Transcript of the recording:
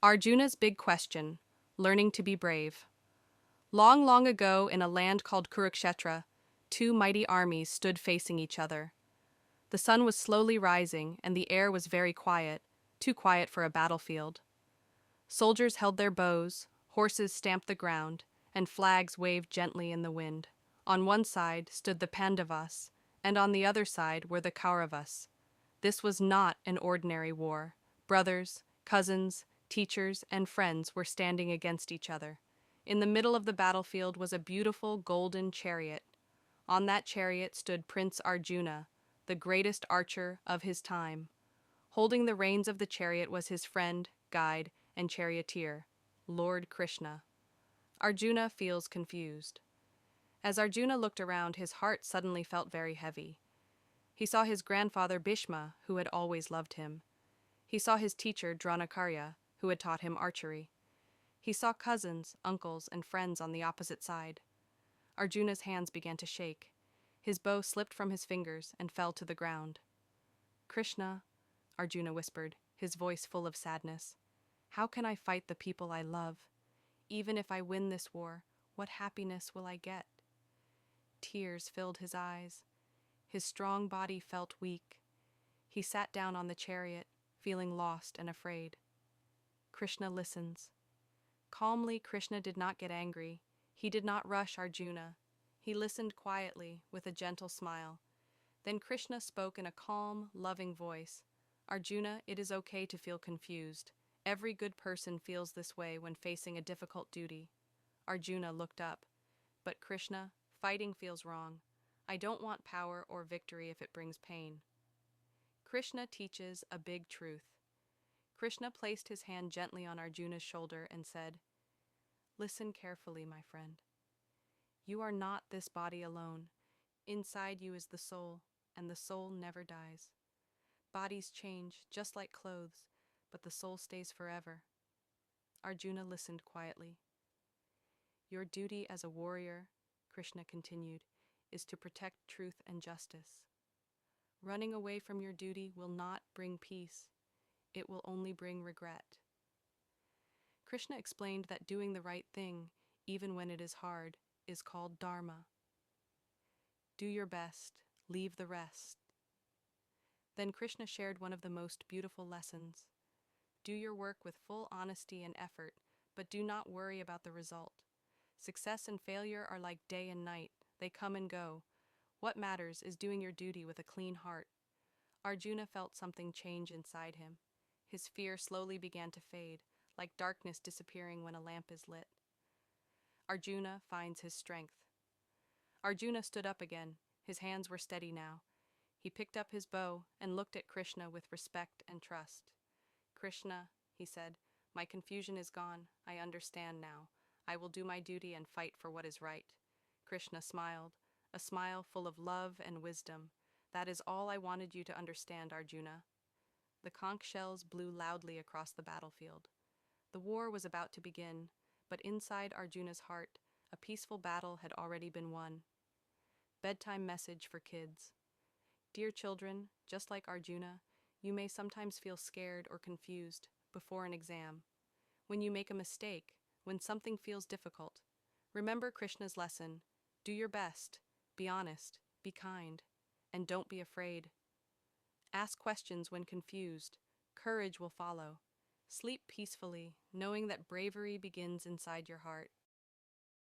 Arjuna's Big Question, Learning to be Brave. Long, long ago, in a land called Kurukshetra, two mighty armies stood facing each other. The sun was slowly rising, and the air was very quiet, too quiet for a battlefield. Soldiers held their bows, horses stamped the ground, and flags waved gently in the wind. On one side stood the Pandavas, and on the other side were the Kauravas. This was not an ordinary war. Brothers, cousins, teachers, and friends were standing against each other. In the middle of the battlefield was a beautiful golden chariot. On that chariot stood Prince Arjuna, the greatest archer of his time. Holding the reins of the chariot was his friend, guide, and charioteer, Lord Krishna. Arjuna feels confused. As Arjuna looked around, his heart suddenly felt very heavy. He saw his grandfather Bhishma, who had always loved him. He saw his teacher Dronakarya, who had taught him archery. He saw cousins, uncles, and friends on the opposite side. Arjuna's hands began to shake. His bow slipped from his fingers and fell to the ground. "Krishna," Arjuna whispered, his voice full of sadness, "how can I fight the people I love? Even if I win this war, what happiness will I get?" Tears filled his eyes. His strong body felt weak. He sat down on the chariot, feeling lost and afraid. Krishna listens. Calmly, Krishna did not get angry. He did not rush Arjuna. He listened quietly, with a gentle smile. Then Krishna spoke in a calm, loving voice. "Arjuna, it is okay to feel confused. Every good person feels this way when facing a difficult duty." Arjuna looked up. "But Krishna, fighting feels wrong. I don't want power or victory if it brings pain." Krishna teaches a big truth. Krishna placed his hand gently on Arjuna's shoulder and said, "Listen carefully, my friend. You are not this body alone. Inside you is the soul, and the soul never dies. Bodies change, just like clothes, but the soul stays forever." Arjuna listened quietly. "Your duty as a warrior," Krishna continued, "is to protect truth and justice. Running away from your duty will not bring peace. It will only bring regret." Krishna explained that doing the right thing, even when it is hard, is called dharma. Do your best, leave the rest. Then Krishna shared one of the most beautiful lessons. Do your work with full honesty and effort, but do not worry about the result. Success and failure are like day and night. They come and go. What matters is doing your duty with a clean heart. Arjuna felt something change inside him. His fear slowly began to fade, like darkness disappearing when a lamp is lit. Arjuna finds his strength. Arjuna stood up again. His hands were steady now. He picked up his bow and looked at Krishna with respect and trust. "Krishna," he said, "my confusion is gone. I understand now. I will do my duty and fight for what is right." Krishna smiled, a smile full of love and wisdom. "That is all I wanted you to understand, Arjuna." The conch shells blew loudly across the battlefield. The war was about to begin, but inside Arjuna's heart, a peaceful battle had already been won. Bedtime message for kids. Dear children, just like Arjuna, you may sometimes feel scared or confused before an exam. When you make a mistake, when something feels difficult, remember Krishna's lesson. Do your best, be honest, be kind, and don't be afraid. Ask questions when confused. Courage will follow. Sleep peacefully, knowing that bravery begins inside your heart.